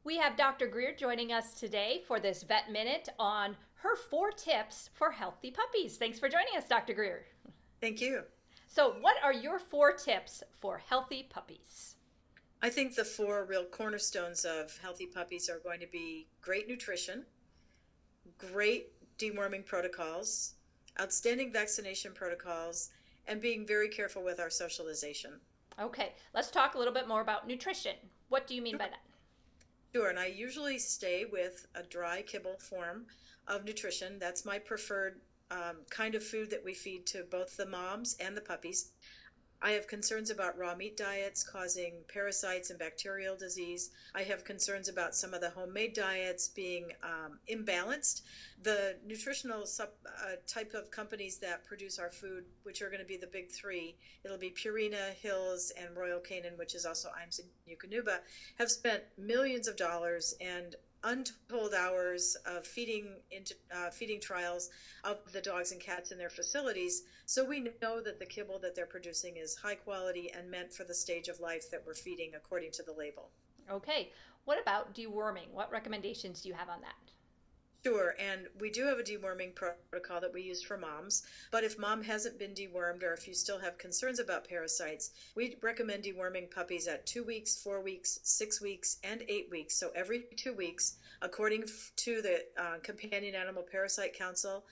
We have Dr. Greer joining us today for this Vet Minute on her 4 tips for healthy puppies. Thanks for joining us, Dr. Greer. Thank you. So what are your 4 tips for healthy puppies? I think the 4 real cornerstones of healthy puppies are going to be great nutrition, great deworming protocols, outstanding vaccination protocols, and being very careful with our socialization. Okay, let's talk a little bit more about nutrition. What do you mean by that? Sure, and I usually stay with a dry kibble form of nutrition. That's my preferred kind of food that we feed to both the moms and the puppies. I have concerns about raw meat diets causing parasites and bacterial disease. I have concerns about some of the homemade diets being imbalanced. The nutritional type of companies that produce our food, which are going to be the big 3, it'll be Purina, Hills, and Royal Canin, which is also Iams and Eukanuba, have spent millions of dollars and untold hours of feeding trials of the dogs and cats in their facilities. So we know that the kibble that they're producing is high quality and meant for the stage of life that we're feeding according to the label. Okay, what about deworming? What recommendations do you have on that? Sure, and we do have a deworming protocol that we use for moms, but if mom hasn't been dewormed or if you still have concerns about parasites, we recommend deworming puppies at 2 weeks, 4 weeks, 6 weeks, and 8 weeks. So every 2 weeks, according to the Companion Animal Parasite Council,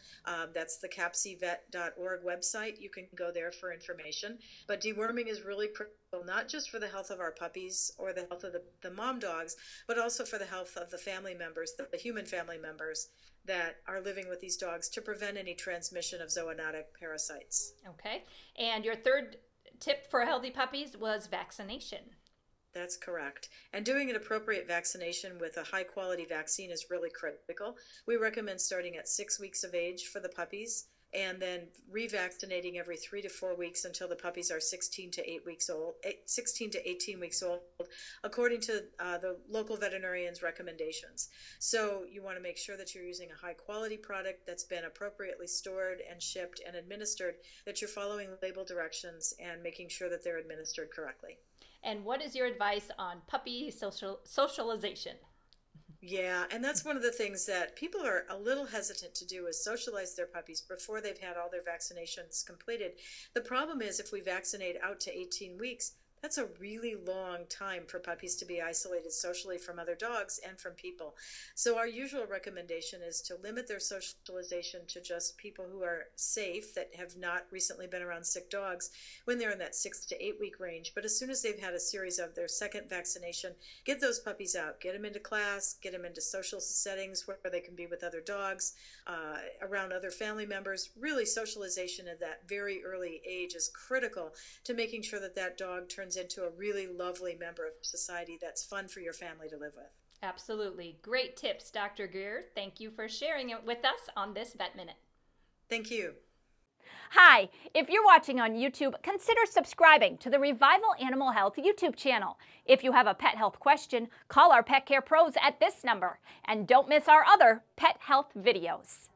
that's the capcvet.org website. You can go there for information. But deworming is really critical, not just for the health of our puppies or the health of the mom dogs, but also for the health of the family members, the human family members that are living with these dogs, to prevent any transmission of zoonotic parasites. Okay, and your 3rd tip for healthy puppies was vaccination. That's correct. And doing an appropriate vaccination with a high quality vaccine is really critical. We recommend starting at 6 weeks of age for the puppies and then revaccinating every 3 to 4 weeks until the puppies are 16 to 18 weeks old, according to the local veterinarian's recommendations. So you want to make sure that you're using a high quality product that's been appropriately stored and shipped and administered, that you're following label directions and making sure that they're administered correctly. And what is your advice on puppy socialization? Yeah, and that's one of the things that people are a little hesitant to do, is socialize their puppies before they've had all their vaccinations completed. The problem is if we vaccinate out to 18 weeks, that's a really long time for puppies to be isolated socially from other dogs and from people. So our usual recommendation is to limit their socialization to just people who are safe, that have not recently been around sick dogs, when they're in that 6 to 8 week range. But as soon as they've had a series of their 2nd vaccination, get those puppies out, get them into class, get them into social settings where they can be with other dogs, around other family members. Really, socialization at that very early age is critical to making sure that that dog turns into a really lovely member of society that's fun for your family to live with. Absolutely. Great tips, Dr. Greer. Thank you for sharing it with us on this Vet Minute. Thank you. Hi, if you're watching on YouTube, consider subscribing to the Revival Animal Health YouTube channel. If you have a pet health question, call our pet care pros at this number. And don't miss our other pet health videos.